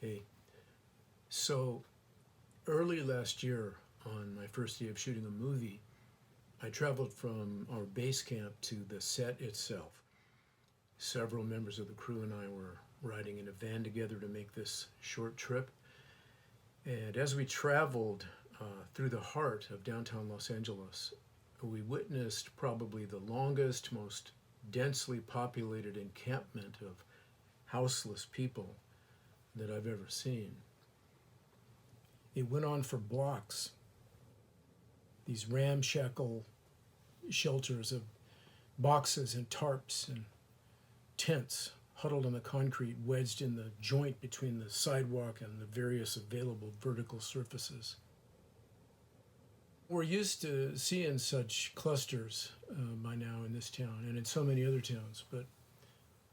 Hey, so early last year, on my first day of shooting a movie, I traveled from our base camp to the set itself. Several members of the crew and I were riding in a van together to make this short trip. And as we traveled through the heart of downtown Los Angeles, we witnessed probably the longest, most densely populated encampment of houseless people that I've ever seen. It went on for blocks, these ramshackle shelters of boxes and tarps and tents huddled on the concrete, wedged in the joint between the sidewalk and the various available vertical surfaces. We're used to seeing such clusters by now in this town and in so many other towns, but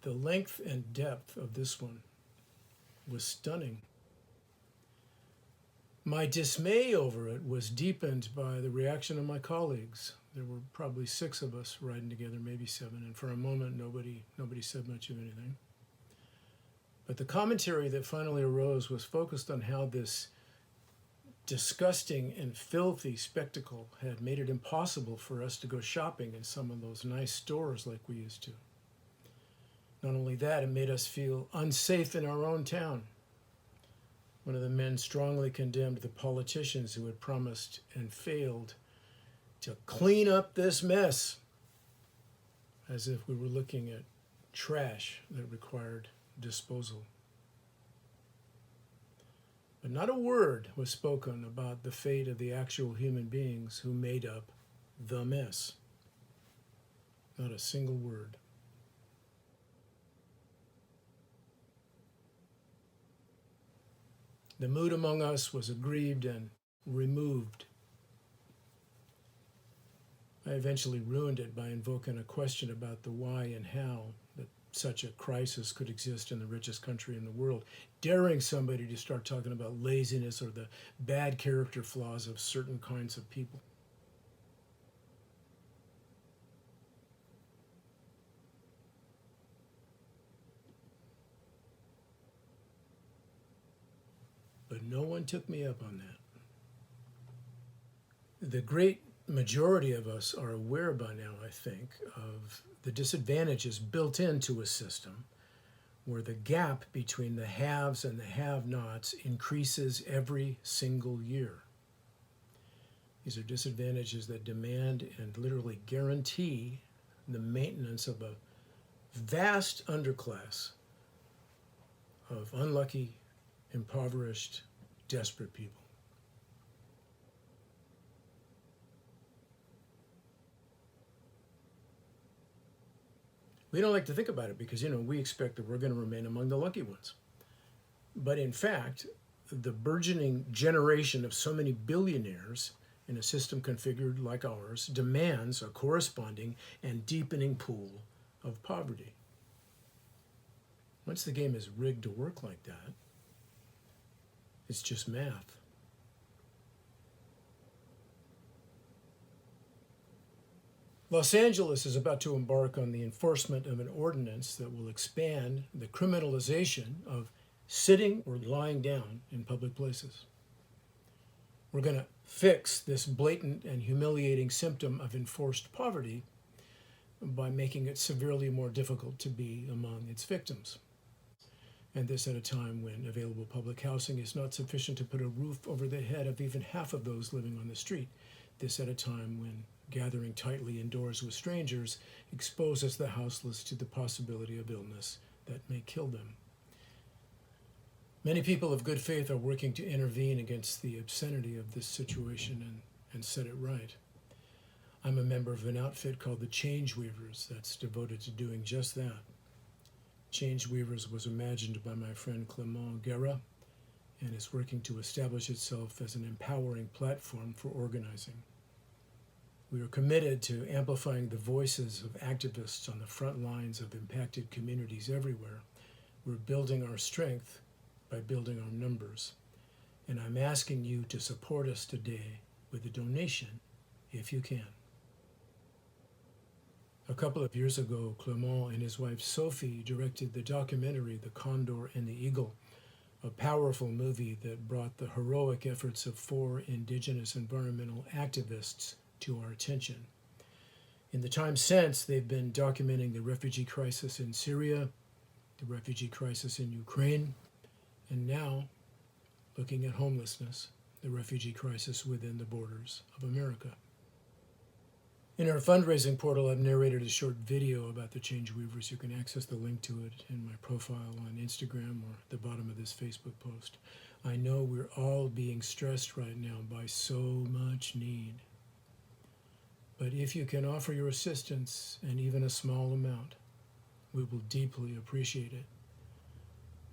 the length and depth of this one was stunning. My dismay over it was deepened by the reaction of my colleagues. There were probably six of us riding together, maybe seven, and for a moment nobody said much of anything. But the commentary that finally arose was focused on how this disgusting and filthy spectacle had made it impossible for us to go shopping in some of those nice stores like we used to. Not only that, it made us feel unsafe in our own town. One of the men strongly condemned the politicians who had promised and failed to clean up this mess, as if we were looking at trash that required disposal. But not a word was spoken about the fate of the actual human beings who made up the mess. Not a single word. The mood among us was aggrieved and removed. I eventually ruined it by invoking a question about the why and how that such a crisis could exist in the richest country in the world, daring somebody to start talking about laziness or the bad character flaws of certain kinds of people. But no one took me up on that. The great majority of us are aware by now, I think, of the disadvantages built into a system where the gap between the haves and the have-nots increases every single year. These are disadvantages that demand and literally guarantee the maintenance of a vast underclass of unlucky, impoverished, desperate people. We don't like to think about it because, we expect that we're going to remain among the lucky ones. But in fact, the burgeoning generation of so many billionaires in a system configured like ours demands a corresponding and deepening pool of poverty. Once the game is rigged to work like that, it's just math. Los Angeles is about to embark on the enforcement of an ordinance that will expand the criminalization of sitting or lying down in public places. We're going to fix this blatant and humiliating symptom of enforced poverty by making it severely more difficult to be among its victims. And this at a time when available public housing is not sufficient to put a roof over the head of even half of those living on the street. This at a time when gathering tightly indoors with strangers exposes the houseless to the possibility of illness that may kill them. Many people of good faith are working to intervene against the obscenity of this situation and set it right. I'm a member of an outfit called the Change Weavers that's devoted to doing just that. Change Weavers was imagined by my friend Clement Guerra and is working to establish itself as an empowering platform for organizing. We are committed to amplifying the voices of activists on the front lines of impacted communities everywhere. We're building our strength by building our numbers. And I'm asking you to support us today with a donation if you can. A couple of years ago, Clement and his wife Sophie directed the documentary The Condor and the Eagle, a powerful movie that brought the heroic efforts of 4 indigenous environmental activists to our attention. In the time since, they've been documenting the refugee crisis in Syria, the refugee crisis in Ukraine, and now looking at homelessness, the refugee crisis within the borders of America. In our fundraising portal, I've narrated a short video about the Change Weavers. You can access the link to it in my profile on Instagram or at the bottom of this Facebook post. I know we're all being stressed right now by so much need. But if you can offer your assistance, and even a small amount, we will deeply appreciate it.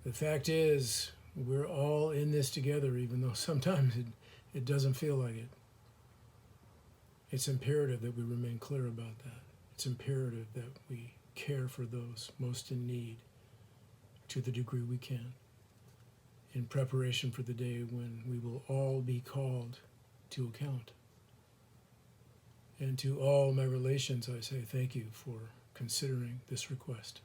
The fact is, we're all in this together, even though sometimes it doesn't feel like it. It's imperative that we remain clear about that. It's imperative that we care for those most in need to the degree we can, in preparation for the day when we will all be called to account. And to all my relations, I say thank you for considering this request.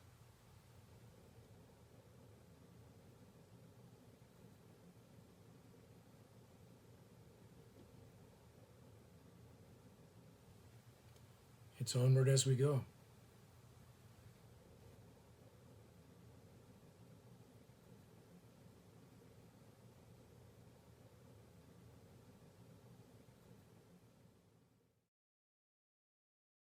It's onward as we go.